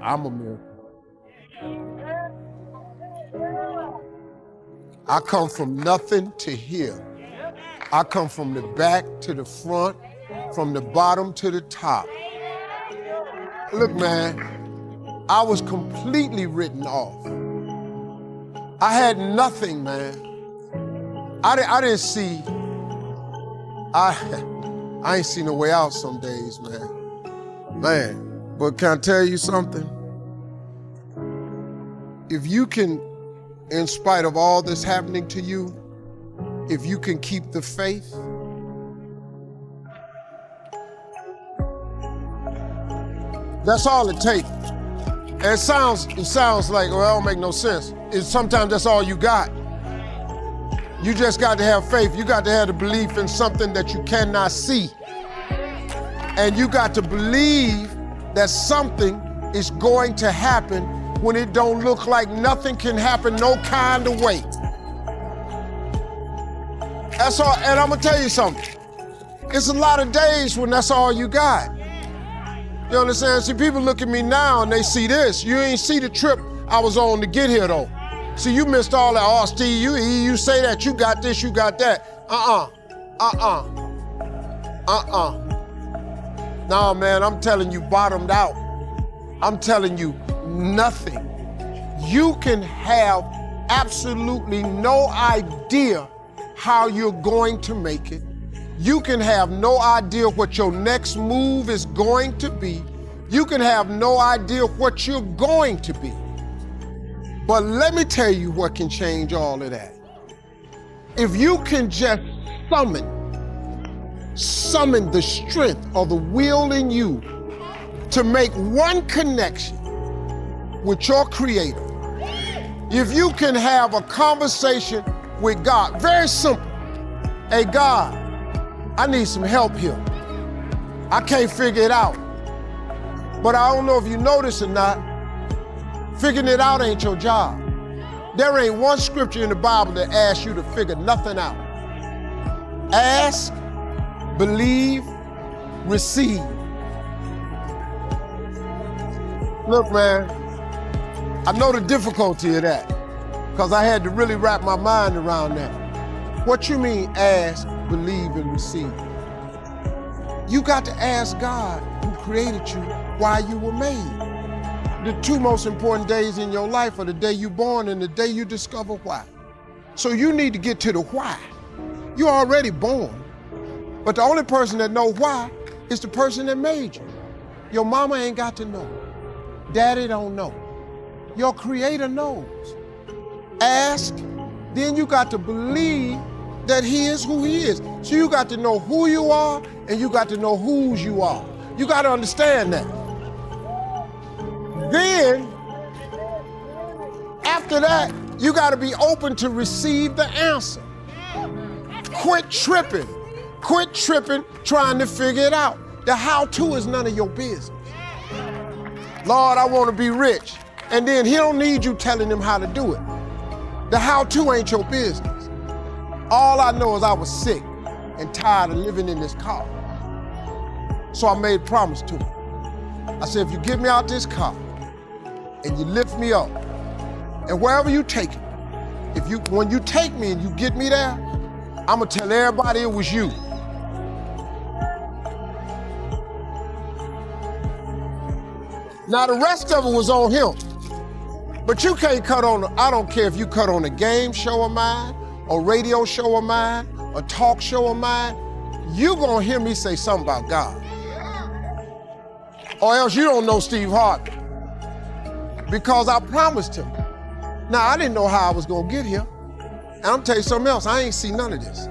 I'm a miracle. I come from nothing to here. I come from the back to the front, from the bottom to the top. Look, man, I was completely written off. I had nothing, man. I didn't see, I ain't seen a way out some days, man. Man, but can I tell you something? If you can, in spite of all this happening to you, if you can keep the faith, that's all it takes. And it sounds like, well, it don't make no sense. Sometimes that's all you got. You just got to have faith. You got to have the belief in something that you cannot see. And you got to believe that something is going to happen when it don't look like nothing can happen no kind of way. That's all, and I'm gonna tell you something. It's a lot of days when that's all you got. You understand? See, people look at me now and they see this. You ain't see the trip I was on to get here though. See, you missed all that. Oh, Steve, you say that, you got this, you got that. No, man, I'm telling you, bottomed out. I'm telling you, nothing. You can have absolutely no idea how you're going to make it. You can have no idea what your next move is going to be. You can have no idea what you're going to be. But let me tell you what can change all of that. If you can just summon the strength or the will in you to make one connection with your Creator. If you can have a conversation with God, very simple. Hey, God, I need some help here. I can't figure it out. But I don't know if you notice or not, figuring it out ain't your job. There ain't one scripture in the Bible that asks you to figure nothing out. Ask, believe, receive. Look, man, I know the difficulty of that because I had to really wrap my mind around that. What you mean ask, believe, and receive? You got to ask God who created you why you were made. The two most important days in your life are the day you're born and the day you discover why. So you need to get to the why. You're already born, but the only person that knows why is the person that made you. Your mama ain't got to know. Daddy don't know. Your Creator knows. Ask, then you got to believe that He is who He is. So you got to know who you are and you got to know whose you are. You got to understand that. Then, after that, you got to be open to receive the answer. Quit tripping. Quit tripping trying to figure it out. The how-to is none of your business. Lord, I want to be rich. And then He don't need you telling Him how to do it. The how-to ain't your business. All I know is I was sick and tired of living in this car. So I made a promise to Him. I said, if you get me out this car and you lift me up, and wherever you take it, when you take me and you get me there, I'm gonna tell everybody it was you. Now the rest of it was on Him. But you can't cut on, I don't care if you cut on a game show of mine, a radio show of mine, a talk show of mine, you gonna hear me say something about God. Or else you don't know Steve Harvey. Because I promised Him. Now I didn't know how I was gonna get here. And I'm telling you something else, I ain't see none of this.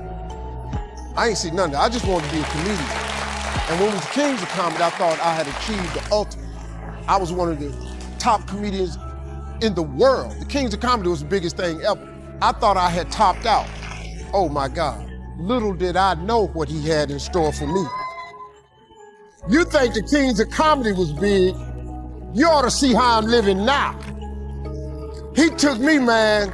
I ain't see none of that. I just wanted to be a comedian. And when we was Kings of Comedy, I thought I had achieved the ultimate. I was one of the top comedians in the world. The Kings of Comedy was the biggest thing ever. I thought I had topped out. Oh my God. Little did I know what He had in store for me. You think the Kings of Comedy was big, you ought to see how I'm living now. He took me, man,